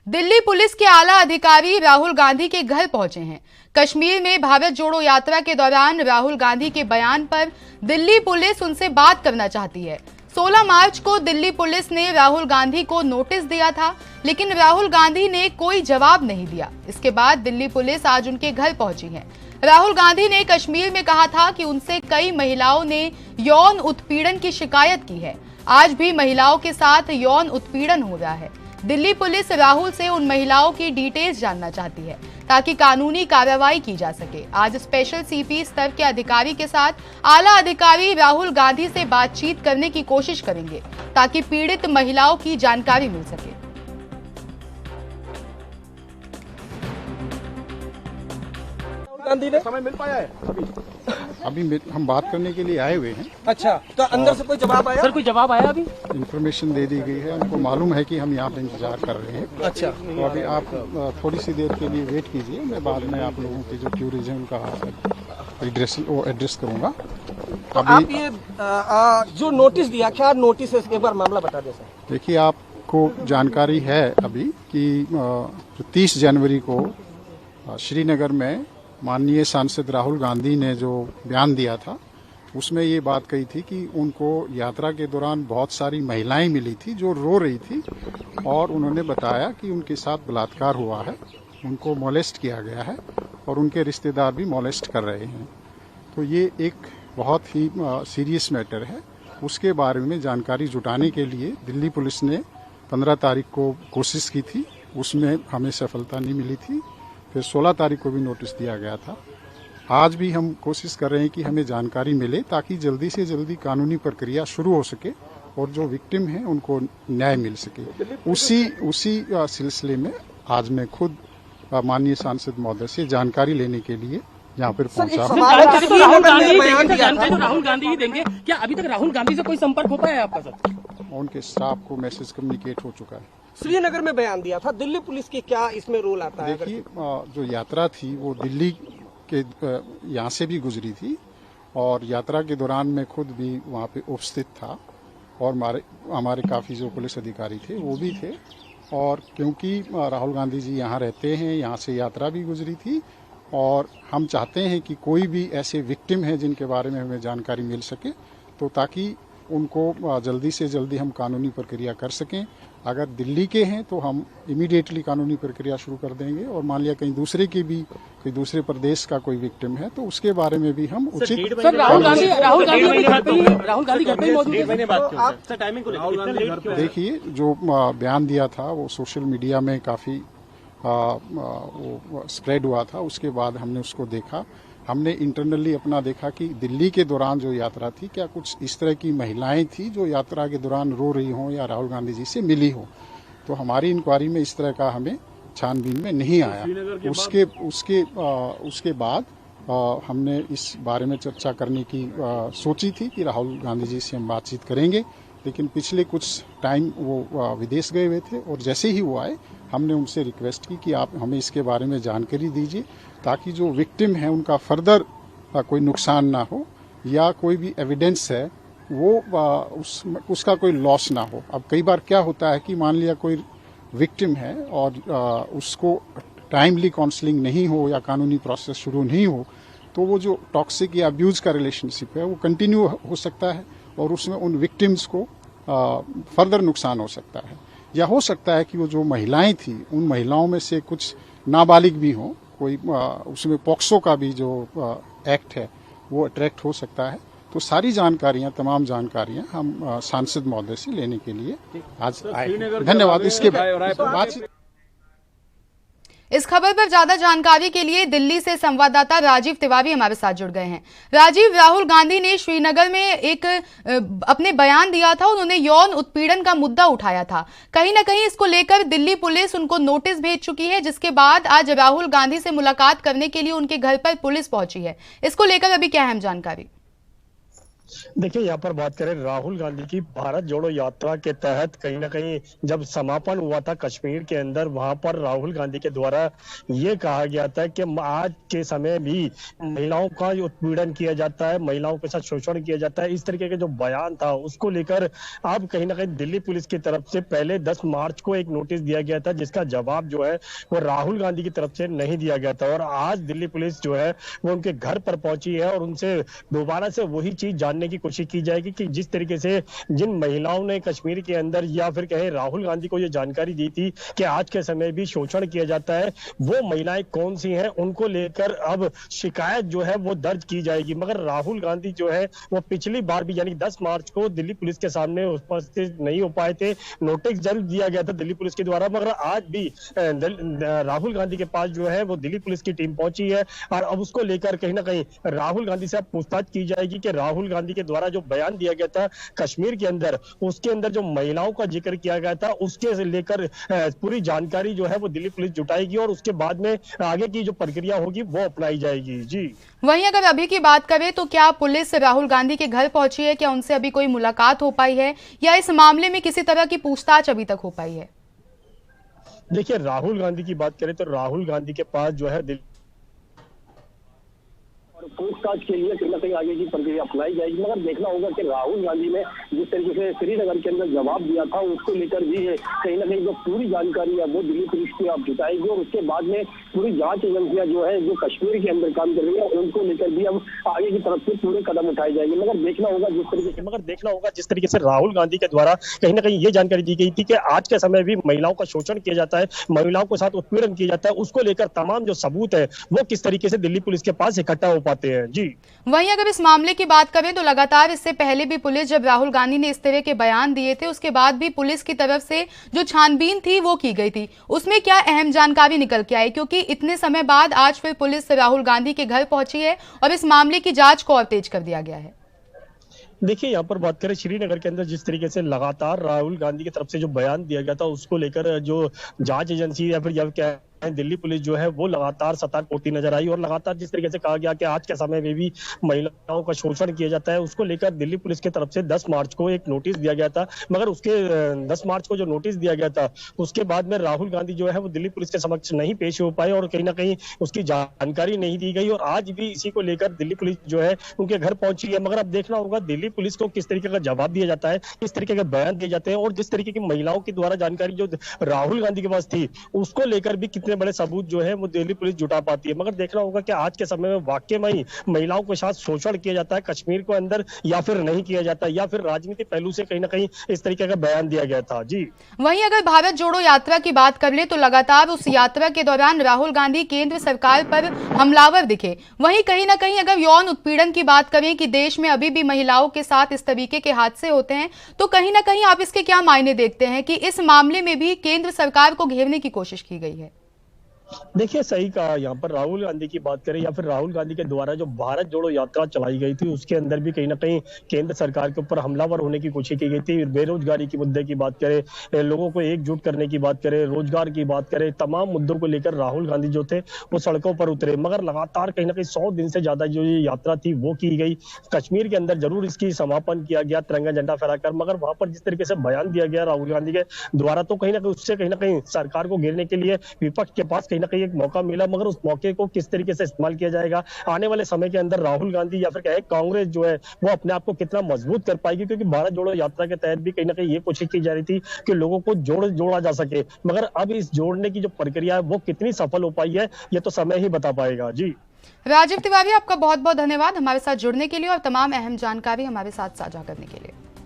Delhi police के आला अधिकारी राहुल गांधी के घर पहुंचे हैं। कश्मीर में भारत जोड़ो यात्रा के दौरान राहुल गांधी के बयान पर दिल्ली पुलिस उनसे बात करना चाहती है। 16 मार्च को दिल्ली पुलिस ने राहुल गांधी को नोटिस दिया था, लेकिन राहुल गांधी ने कोई जवाब नहीं दिया। इसके बाद दिल्ली पुलिस आज उनके घर पहुंची है। राहुल गांधी ने कश्मीर में कहा था कि उनसे कई महिलाओं ने यौन उत्पीड़न की शिकायत की है। आज भी महिलाओं के साथ यौन उत्पीड़न हो रहा है। दिल्ली पुलिस राहुल से उन महिलाओं की डिटेल्स जानना चाहती है ताकि कानूनी कार्रवाई की जा सके। आज स्पेशल सीपी स्तर के अधिकारी के साथ आला अधिकारी राहुल गांधी से बातचीत करने की कोशिश करेंगे ताकि पीड़ित महिलाओं की जानकारी मिल सके। गांधी ने समय मिल पाया है अभी हम बात करने के लिए आए हुए हैं। अच्छा, तो अंदर से कोई जवाब आया? सर कोई जवाब आया? अभी इन्फॉर्मेशन दे दी गई है, उनको मालूम है कि हम यहाँ पे इंतजार कर रहे हैं। अच्छा, तो अभी आप थोड़ी सी देर के लिए वेट कीजिए, मैं बाद में आप लोगों की जो क्यूरीज है उनका एड्रेस करूँगा। तो आप ये जो नोटिस दिया, क्या नोटिस है, इसके बार मामला बता दें सर। देखिए, आपको जानकारी है अभी कि 30 जनवरी को श्रीनगर में माननीय सांसद राहुल गांधी ने जो बयान दिया था, उसमें ये बात कही थी कि उनको यात्रा के दौरान बहुत सारी महिलाएं मिली थी जो रो रही थी और उन्होंने बताया कि उनके साथ बलात्कार हुआ है, उनको मोलेस्ट किया गया है और उनके रिश्तेदार भी मोलेस्ट कर रहे हैं। तो ये एक बहुत ही सीरियस मैटर है। उसके बारे में जानकारी जुटाने के लिए दिल्ली पुलिस ने 15 तारीख को कोशिश की थी, उसमें हमें सफलता नहीं मिली थी। फिर 16 तारीख को भी नोटिस दिया गया था। आज भी हम कोशिश कर रहे हैं कि हमें जानकारी मिले ताकि जल्दी से जल्दी कानूनी प्रक्रिया शुरू हो सके और जो विक्टिम हैं उनको न्याय मिल सके। उसी सिलसिले में आज मैं खुद माननीय सांसद महोदय से जानकारी लेने के लिए यहाँ पर पहुंचा हूँ। राहुल गांधी ही देंगे क्या? अभी तक राहुल गांधी से कोई संपर्क हो पाया है आपका सर? उनके स्टाफ को मैसेज कम्युनिकेट हो चुका है। श्रीनगर में बयान दिया था, दिल्ली पुलिस की क्या इसमें रोल आता है? देखिए, जो यात्रा थी वो दिल्ली के यहाँ से भी गुजरी थी और यात्रा के दौरान मैं खुद भी वहाँ पे उपस्थित था और हमारे काफ़ी जो पुलिस अधिकारी थे वो भी थे। और क्योंकि राहुल गांधी जी यहाँ रहते हैं, यहाँ से यात्रा भी गुजरी थी और हम चाहते हैं कि कोई भी ऐसे विक्टिम हैं जिनके बारे में हमें जानकारी मिल सके, तो ताकि उनको जल्दी से जल्दी हम कानूनी प्रक्रिया कर सकें। अगर दिल्ली के हैं तो हम इमीडिएटली कानूनी प्रक्रिया शुरू कर देंगे और मान लिया कहीं दूसरे की भी, कोई दूसरे प्रदेश का कोई विक्टिम है तो उसके बारे में भी हम उचित। राहुल गांधी घर पे ही मौजूद है। देखिए, जो बयान दिया था वो सोशल मीडिया में काफ़ी वो स्प्रेड हुआ था। उसके बाद हमने उसको देखा, हमने इंटरनली अपना देखा कि दिल्ली के दौरान जो यात्रा थी, क्या कुछ इस तरह की महिलाएं थी जो यात्रा के दौरान रो रही हों या राहुल गांधी जी से मिली हो। तो हमारी इंक्वायरी में इस तरह का हमें छानबीन में नहीं आया। उसके बाद हमने इस बारे में चर्चा करने की सोची थी कि राहुल गांधी जी से हम बातचीत करेंगे, लेकिन पिछले कुछ टाइम वो विदेश गए हुए थे और जैसे ही वो आए हमने उनसे रिक्वेस्ट की कि आप हमें इसके बारे में जानकारी दीजिए ताकि जो विक्टिम है उनका फर्दर कोई नुकसान ना हो या कोई भी एविडेंस है वो उसका कोई लॉस ना हो। अब कई बार क्या होता है कि मान लिया कोई विक्टिम है और उसको टाइमली काउंसलिंग नहीं हो या कानूनी प्रोसेस शुरू नहीं हो, तो वो जो टॉक्सिक या अब्यूज का रिलेशनशिप है वो कंटिन्यू हो सकता है और उसमें उन विक्टिम्स को फर्दर नुकसान हो सकता है। या हो सकता है कि वो जो महिलाएं थी उन महिलाओं में से कुछ नाबालिग भी हों, कोई उसमें पॉक्सो का भी जो एक्ट है वो अट्रैक्ट हो सकता है। तो सारी जानकारियां, तमाम जानकारियां हम सांसद महोदय से लेने के लिए आज आए। धन्यवाद। इसके बाद इस खबर पर ज्यादा जानकारी के लिए दिल्ली से संवाददाता राजीव तिवारी हमारे साथ जुड़ गए हैं। राजीव, राहुल गांधी ने श्रीनगर में एक अपने बयान दिया था, उन्होंने यौन उत्पीड़न का मुद्दा उठाया था। कहीं ना कहीं इसको लेकर दिल्ली पुलिस उनको नोटिस भेज चुकी है, जिसके बाद आज राहुल गांधी से मुलाकात करने के लिए उनके घर पर पुलिस पहुंची है। इसको लेकर अभी क्या अहम जानकारी? देखिए, यहाँ पर बात करें राहुल गांधी की भारत जोड़ो यात्रा के तहत कहीं ना कहीं जब समापन हुआ था कश्मीर के अंदर, वहां पर राहुल गांधी के द्वारा ये कहा गया था कि आज के समय भी महिलाओं का उत्पीड़न किया जाता है, महिलाओं के साथ शोषण किया जाता है। इस तरीके का जो बयान था उसको लेकर अब कहीं ना कहीं दिल्ली पुलिस की तरफ से पहले 10 मार्च को एक नोटिस दिया गया था, जिसका जवाब जो है वो राहुल गांधी की तरफ से नहीं दिया गया था। और आज दिल्ली पुलिस जो है वो उनके घर पर पहुंची है और उनसे दोबारा से वही चीज जानने की कोशिश की जाएगी कि जिस तरीके से जिन महिलाओं ने कश्मीर के अंदर या फिर कहे राहुल गांधी को ये जानकारी दी थी कि आज के समय भी शोषण किया जाता है, वो महिलाएं कौन सी हैं, उनको लेकर अब शिकायत जो है वो दर्ज की जाएगी। मगर राहुल गांधी जो है वो पिछली बार भी यानी 10 मार्च को दिल्ली पुलिस के सामने उपस्थित नहीं हो पाए थे। नोटिस जरूर दिया गया था दिल्ली पुलिस के द्वारा, मगर आज भी राहुल गांधी के पास जो है वो दिल्ली पुलिस की टीम पहुंची है और अब उसको लेकर कहीं ना कहीं राहुल गांधी से अब पूछताछ की जाएगी कि राहुल गांधी के द्वारा जो बयान दिया गया था कश्मीर के अंदर, उसके अंदर जो महिलाओं का जिक्र किया गया था उसके लेकर पूरी जानकारी जो है वो दिल्ली पुलिस जुटाएगी और उसके बाद में आगे की जो प्रक्रिया होगी वो अपनाई जाएगी। जी, वहीं अगर अभी की बात करें तो क्या पुलिस राहुल गांधी के घर पहुंची है? क्या उनसे अभी कोई मुलाकात हो पाई है या इस मामले में किसी तरह की पूछताछ अभी तक हो पाई है? देखिए, राहुल गांधी की बात करें तो राहुल गांधी के पास जो है पूछताछ के लिए कहीं ना कहीं आगे की प्रक्रिया अपनाई जाएगी। मगर देखना होगा कि राहुल गांधी ने जिस तरीके से श्रीनगर के अंदर जवाब दिया था उसको लेकर भी कहीं ना कहीं जो पूरी जानकारी है वो दिल्ली पुलिस की अब जुटाएगी और उसके बाद में पूरी जांच एजेंसियां जो है जो कश्मीर के अंदर काम कर रही है उनको लेकर भी अब आगे की तरफ से पूरे कदम उठाए जाएंगे। मगर देखना होगा जिस तरीके से राहुल गांधी के द्वारा कहीं ना कहीं ये जानकारी दी गई थी कि आज के समय भी महिलाओं का शोषण किया जाता है, महिलाओं के साथ उत्पीड़न किया जाता है, उसको लेकर तमाम जो सबूत है वो किस तरीके से दिल्ली पुलिस के पास इकट्ठा हो पाते हैं। जी, वहीं अगर इस मामले की बात करें तो लगातार इससे पहले भी पुलिस, जब राहुल गांधी ने इस तरह के बयान दिए थे उसके बाद भी पुलिस की तरफ से जो छानबीन थी वो की गई थी, उसमें क्या अहम जानकारी निकल के आई? क्योंकि इतने समय बाद आज फिर पुलिस राहुल गांधी के घर पहुंची है और इस मामले की जांच को और तेज कर दिया गया है। देखिए, यहाँ पर बात करें श्रीनगर के अंदर जिस तरीके से लगातार राहुल गांधी की तरफ से जो बयान दिया गया था उसको लेकर जो जांच एजेंसी या फिर क्या दिल्ली पुलिस जो है वो लगातार सतर्क होती नजर आई और लगातार जिस तरीके से कहा गया कि आज के समय में भी महिलाओं का शोषण किया जाता है उसको लेकर दिल्ली पुलिस की तरफ से 10 मार्च को एक नोटिस दिया गया था। मगर उसके 10 मार्च को जो नोटिस दिया गया था उसके बाद में राहुल गांधी जो है वो दिल्ली पुलिस के समक्ष नहीं पेश हो पाए और कहीं ना कहीं उसकी जानकारी नहीं दी गई और आज भी इसी को लेकर दिल्ली पुलिस जो है उनके घर पहुंची है। मगर अब देखना होगा दिल्ली पुलिस को किस तरीके का जवाब दिया जाता है, किस तरीके के बयान दिए जाते हैं और जिस तरीके की महिलाओं के द्वारा जानकारी जो राहुल गांधी के पास थी उसको लेकर भी कितने बड़े सबूत जो है वो दिल्ली पुलिस जुटा पाती है। मगर देखना होगा कि आज के समय में वाकई में ही महिलाओं के साथ शोषण किया जाता है कश्मीर के अंदर या फिर नहीं किया जाता या फिर राजनीतिक पहलू से कहीं ना कहीं इस तरीके का बयान दिया गया था। जी, वहीं अगर भारत जोड़ो यात्रा की बात कर ले तो लगातार उस यात्रा के दौरान राहुल गांधी केंद्र सरकार पर हमलावर दिखे। वहीं कहीं ना कहीं अगर यौन उत्पीड़न की बात करें कि देश में अभी भी महिलाओं के साथ इस तरीके के हादसे होते हैं तो कहीं ना कहीं आप इसके क्या मायने देखते हैं कि इस मामले में भी केंद्र सरकार को घेरने की कोशिश की गई है? देखिए, सही कहा। यहाँ पर राहुल गांधी की बात करें या फिर राहुल गांधी के द्वारा जो भारत जोड़ो यात्रा चलाई गई थी उसके अंदर भी कहीं ना कहीं केंद्र सरकार के ऊपर हमलावर होने की कोशिश की गई थी। बेरोजगारी की मुद्दे की बात करें, लोगों को एकजुट करने की बात करें, रोजगार की बात करें, तमाम मुद्दों को लेकर राहुल गांधी जो थे वो सड़कों पर उतरे। मगर लगातार कहीं ना कहीं 100 दिन से ज्यादा जो ये यात्रा थी वो की गई। कश्मीर के अंदर जरूर इसकी समापन किया गया तिरंगा झंडा फहराकर, मगर वहां पर जिस तरीके से बयान दिया गया राहुल गांधी के द्वारा तो कहीं ना कहीं उससे कहीं ना कहीं सरकार को घेरने के लिए विपक्ष के पास कहीं ना कहीं एक मौका मिला। मगर उस मौके को किस तरीके से इस्तेमाल किया जाएगा आने वाले समय के अंदर राहुल गांधी या फिर क्या है कांग्रेस जो है वो अपने आप को कितना मजबूत कर पाएगी, क्योंकि भारत जोड़ो यात्रा के तहत भी कहीं ना कहीं ये कोशिश की जा रही थी कि लोगों को जोड़ा जा सके। मगर अब इस जोड़ने की जो प्रक्रिया है वो कितनी सफल हो पाई है ये तो समय ही बता पाएगा। जी, राजीव तिवारी, आपका बहुत बहुत धन्यवाद हमारे साथ जुड़ने के लिए और तमाम अहम जानकारी हमारे साथ साझा करने के लिए।